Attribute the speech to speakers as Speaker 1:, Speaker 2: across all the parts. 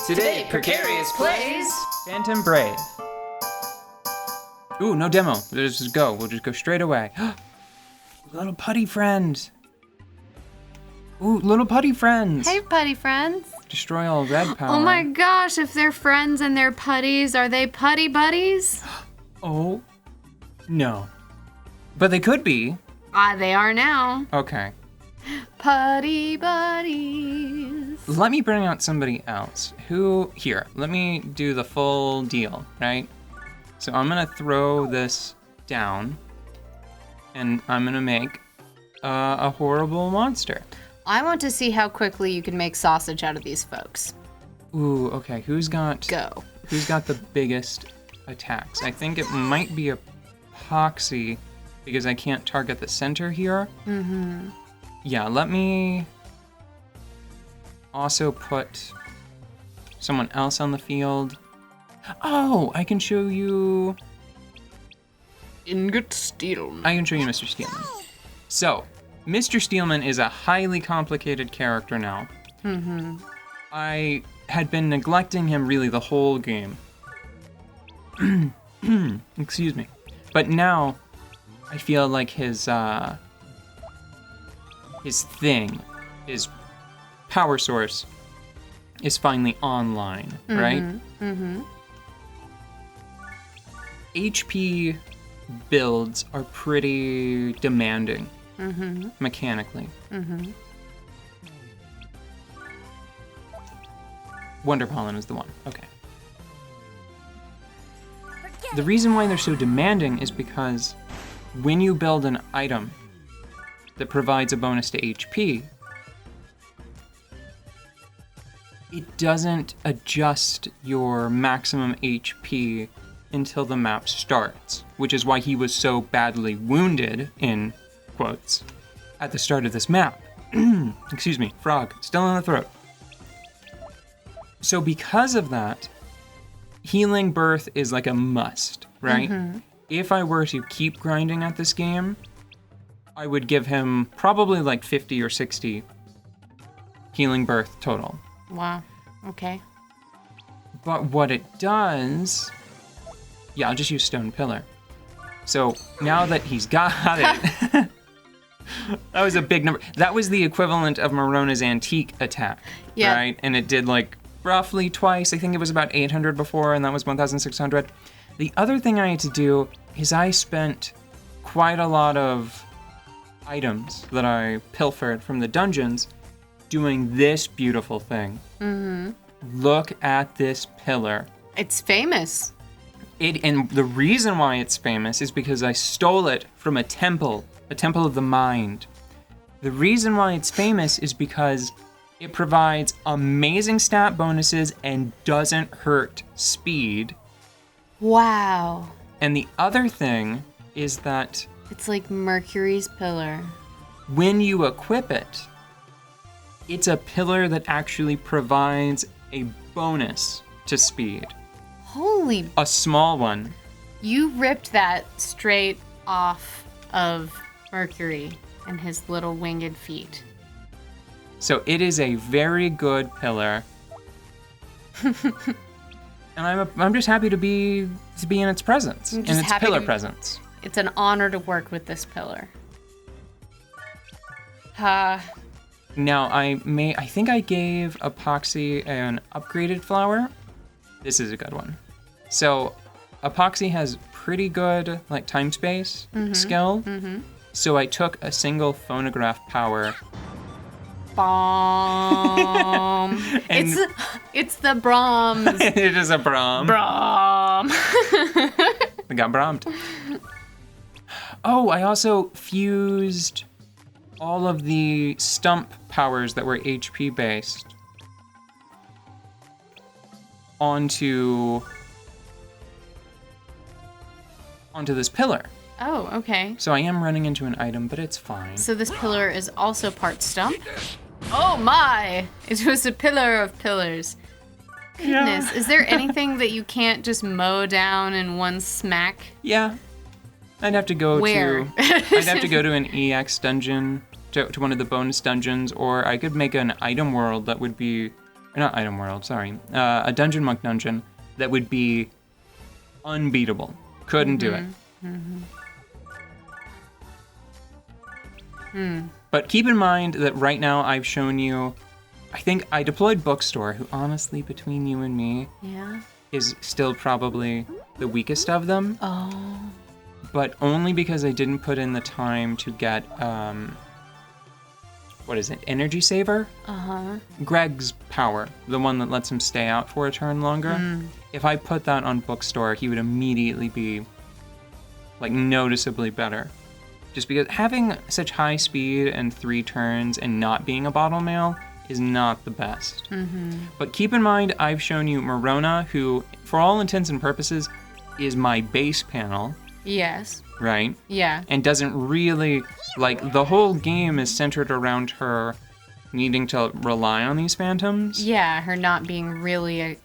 Speaker 1: Today, Precarious plays
Speaker 2: Phantom Brave. Ooh, no demo. Let's just go. We'll just go straight away. Little putty friends. Ooh, little putty friends.
Speaker 3: Hey, putty friends.
Speaker 2: Destroy all red power.
Speaker 3: Oh my gosh, if they're friends and they're putties, are they putty buddies?
Speaker 2: Oh, no. But they could be.
Speaker 3: They are now.
Speaker 2: Okay.
Speaker 3: Putty buddies.
Speaker 2: Let me bring out somebody else. Here, let me do the full deal, right? So I'm gonna throw this down, and I'm gonna make a horrible monster.
Speaker 3: I want to see how quickly you can make sausage out of these folks.
Speaker 2: Ooh, okay, who's got the biggest attacks? I think it might be Epoxy, because I can't target the center here.
Speaker 3: Mm-hmm.
Speaker 2: Yeah, let me also put someone else on the field. Oh, I can show you...
Speaker 3: Ingot Steelman.
Speaker 2: I can show you Mr. Steelman. So, Mr. Steelman is a highly complicated character now.
Speaker 3: Mm-hmm.
Speaker 2: I had been neglecting him really the whole game. Excuse me. But now, I feel like his power source is finally online, right?
Speaker 3: Mm-hmm.
Speaker 2: HP builds are pretty demanding mechanically.
Speaker 3: Mm-hmm.
Speaker 2: Wonder Pollen is the one. Okay. The reason why they're so demanding is because when you build an item that provides a bonus to HP, it doesn't adjust your maximum HP until the map starts, which is why he was so badly wounded, in quotes, at the start of this map. Excuse me, frog, still in the throat. So because of that, Healing Birth is like a must, right?
Speaker 3: Mm-hmm.
Speaker 2: If I were to keep grinding at this game, I would give him probably like 50 or 60 Healing Birth total.
Speaker 3: Wow. Okay.
Speaker 2: But what it does... Yeah, I'll just use Stone Pillar. So now that he's got it... That was a big number. That was the equivalent of Marona's Antique attack, right? And it did like roughly twice. I think it was about 800 before, and that was 1,600. The other thing I had to do is I spent quite a lot of items that I pilfered from the dungeons doing this beautiful thing.
Speaker 3: Mm-hmm.
Speaker 2: Look at this pillar.
Speaker 3: It's famous.
Speaker 2: And the reason why it's famous is because I stole it from a temple of the mind. The reason why it's famous is because it provides amazing stat bonuses and doesn't hurt speed.
Speaker 3: Wow.
Speaker 2: And the other thing is that
Speaker 3: it's like Mercury's pillar.
Speaker 2: When you equip it, it's a pillar that actually provides a bonus to speed.
Speaker 3: Holy...
Speaker 2: A small one.
Speaker 3: You ripped that straight off of Mercury and his little winged feet.
Speaker 2: So it is a very good pillar. And I'm just happy to be in its presence, in its pillar presence.
Speaker 3: It's an honor to work with this pillar.
Speaker 2: Now I think I gave Epoxy an upgraded flower. This is a good one. So Epoxy has pretty good like time space skill. Mm-hmm. So I took a single phonograph power.
Speaker 3: Bomb. It's the Brahms.
Speaker 2: It is a Brahm.
Speaker 3: Brahm.
Speaker 2: We got Brahmed. Oh, I also fused all of the stump powers that were HP based onto this pillar.
Speaker 3: Oh, okay.
Speaker 2: So I am running into an item, but it's fine.
Speaker 3: So this pillar is also part stump? Oh my! It was a pillar of pillars. Goodness, is there anything that you can't just mow down in one smack?
Speaker 2: Yeah. I'd have to go
Speaker 3: Where?
Speaker 2: I'd have to go to an EX dungeon, to one of the bonus dungeons, or I could make an item world that would be not item world, sorry, a dungeon monk dungeon that would be unbeatable. Couldn't do it. But keep in mind that right now I've shown you, I think I deployed Bookstore, who honestly, between you and me, is still probably the weakest of them.
Speaker 3: Oh.
Speaker 2: But only because I didn't put in the time to get, what is it, Energy Saver? Greg's power, the one that lets him stay out for a turn longer. If I put that on Bookstore, he would immediately be, like, noticeably better. Just because having such high speed and 3 turns and not being a bottle mail is not the best. But keep in mind, I've shown you Morona, who, for all intents and purposes, is my base panel.
Speaker 3: Yes.
Speaker 2: Right?
Speaker 3: Yeah.
Speaker 2: And doesn't really, like, the whole game is centered around her needing to rely on these phantoms.
Speaker 3: Yeah, her not being really a,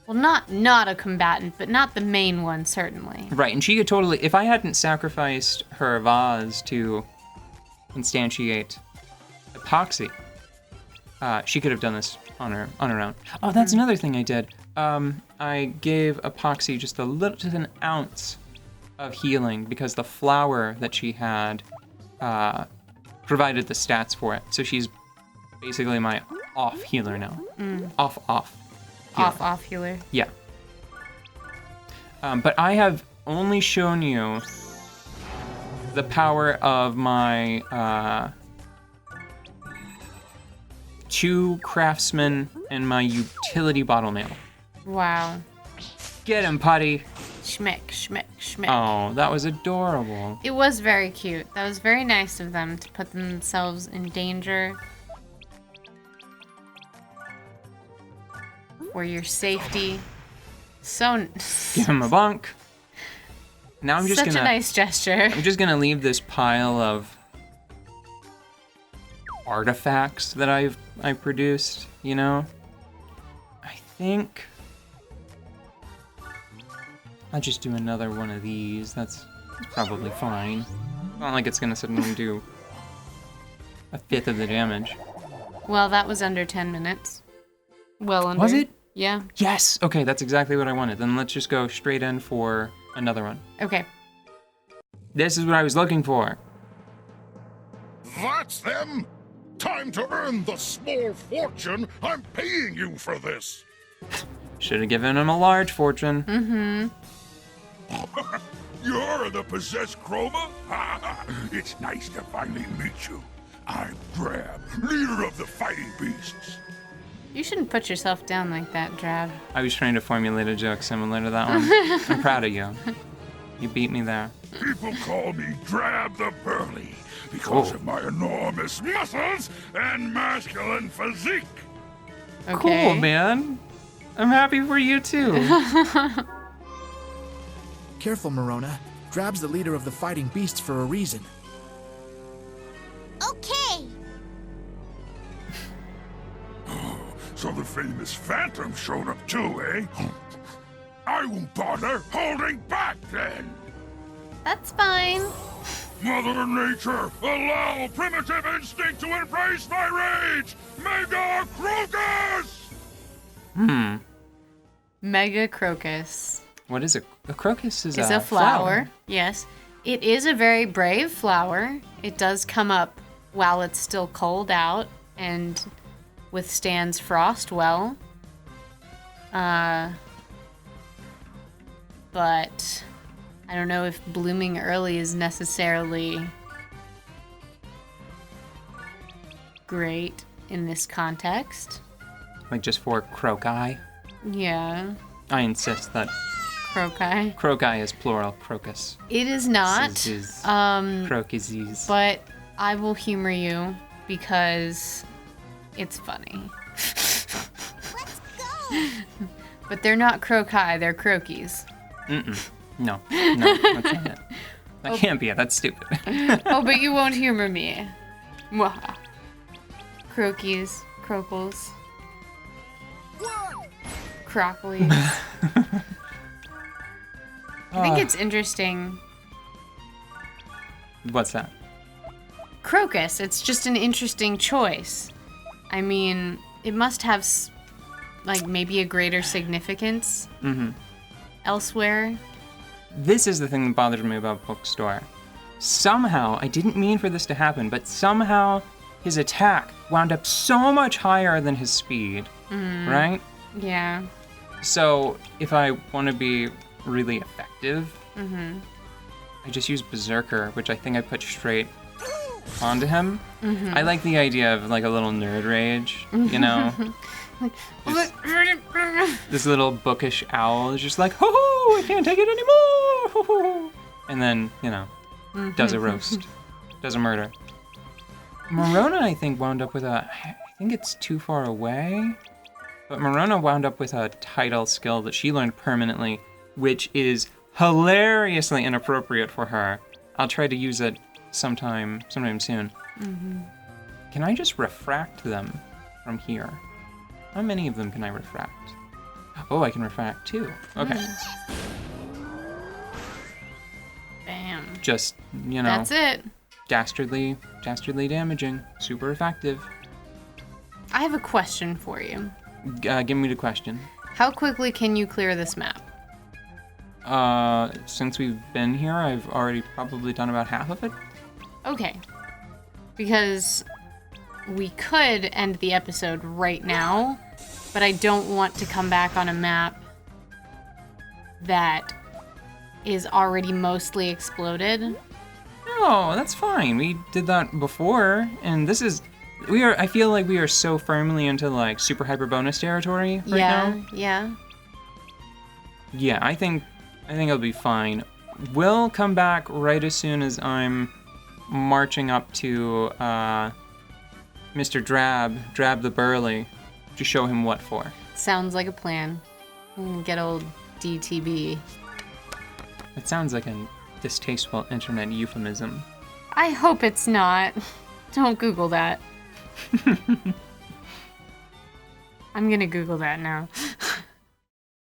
Speaker 3: well, not a combatant, but not the main one, certainly.
Speaker 2: Right, and she could totally, if I hadn't sacrificed her vase to instantiate Epoxy, she could have done this on her own. Oh, that's another thing I did. I gave Epoxy just an ounce of healing because the flower that she had provided the stats for it. So she's basically my off healer now. Off healer.
Speaker 3: Off healer.
Speaker 2: Yeah. But I have only shown you the power of my 2 craftsmen and my utility bottle mail.
Speaker 3: Wow.
Speaker 2: Get him, Putty.
Speaker 3: Schmick, schmick, schmick.
Speaker 2: Oh, that was adorable.
Speaker 3: It was very cute. That was very nice of them to put themselves in danger for your safety. So
Speaker 2: Give him a bonk. Now I'm just
Speaker 3: such a nice gesture.
Speaker 2: I'm just gonna leave this pile of artifacts that I've produced, you know? I think I'll just do another one of these. That's probably fine. It's not like it's gonna suddenly do 1/5 of the damage.
Speaker 3: Well, that was under 10 minutes. Well under.
Speaker 2: Was it?
Speaker 3: Yeah.
Speaker 2: Yes! Okay, that's exactly what I wanted. Then let's just go straight in for another one.
Speaker 3: Okay.
Speaker 2: This is what I was looking for.
Speaker 4: That's them! Time to earn the small fortune I'm paying you for this!
Speaker 2: Should have given him a large fortune.
Speaker 4: You're the possessed Chroma? It's nice to finally meet you. I'm Drab, leader of the fighting beasts.
Speaker 3: You shouldn't put yourself down like that, Drab.
Speaker 2: I was trying to formulate a joke similar to that one. I'm proud of you. You beat me there.
Speaker 4: People call me Drab the Burly because of my enormous muscles and masculine physique.
Speaker 3: Okay.
Speaker 2: Cool, man. I'm happy for you too.
Speaker 5: Careful, Morona. Drab's the leader of the fighting beasts for a reason.
Speaker 6: Okay.
Speaker 4: So the famous Phantom showed up too, eh? I won't bother holding back then.
Speaker 3: That's fine.
Speaker 4: Mother Nature, allow primitive instinct to embrace my rage! Mega Crocus!
Speaker 3: Mega Crocus
Speaker 2: What is it? A crocus is
Speaker 3: is a flower. Yes. It is a very brave flower. It does come up while it's still cold out and withstands frost well. But I don't know if blooming early is necessarily great in this context.
Speaker 2: Like just for croci?
Speaker 3: Yeah,
Speaker 2: I insist that
Speaker 3: croci.
Speaker 2: croci is plural, crocus.
Speaker 3: It is not.
Speaker 2: Crocuses.
Speaker 3: But I will humor you because it's funny.
Speaker 6: Let's go.
Speaker 3: But they're not croci, they're crokies.
Speaker 2: No, that's not it. That can't be it. That's stupid.
Speaker 3: Oh, but you won't humor me. Mwaha. Crokies, crocles, crocolies. I think it's interesting.
Speaker 2: What's that?
Speaker 3: Crocus, it's just an interesting choice. I mean, it must have like maybe a greater significance elsewhere.
Speaker 2: This is the thing that bothers me about Bookstore. Somehow, I didn't mean for this to happen, but somehow his attack wound up so much higher than his speed, right?
Speaker 3: Yeah.
Speaker 2: So if I want to be really effective, I just use Berserker, which I think I put straight onto him. I like the idea of like a little nerd rage, you know? This little bookish owl is just like, ho, I can't take it anymore, ho. And then, you know, does a roast, does a murder. Morona, I think, wound up with I think it's too far away, but Morona wound up with a title skill that she learned permanently, which is hilariously inappropriate for her. I'll try to use it sometime soon. Can I just refract them from here? How many of them can I refract? Oh, I can refract 2. Okay.
Speaker 3: Bam.
Speaker 2: Just, you know.
Speaker 3: That's it.
Speaker 2: Dastardly damaging. Super effective.
Speaker 3: I have a question for you.
Speaker 2: Give me the question.
Speaker 3: How quickly can you clear this map?
Speaker 2: Since we've been here, I've already probably done about half of it.
Speaker 3: Okay. Because we could end the episode right now, but I don't want to come back on a map that is already mostly exploded.
Speaker 2: No, that's fine. We did that before, and this is... I feel like we are so firmly into, like, super hyper bonus territory right now.
Speaker 3: Yeah.
Speaker 2: Yeah, I think it'll be fine. We'll come back right as soon as I'm marching up to Mr. Drab the Burly, to show him what for.
Speaker 3: Sounds like a plan. Get old DTB.
Speaker 2: That sounds like a distasteful internet euphemism.
Speaker 3: I hope it's not. Don't Google that. I'm gonna Google that now.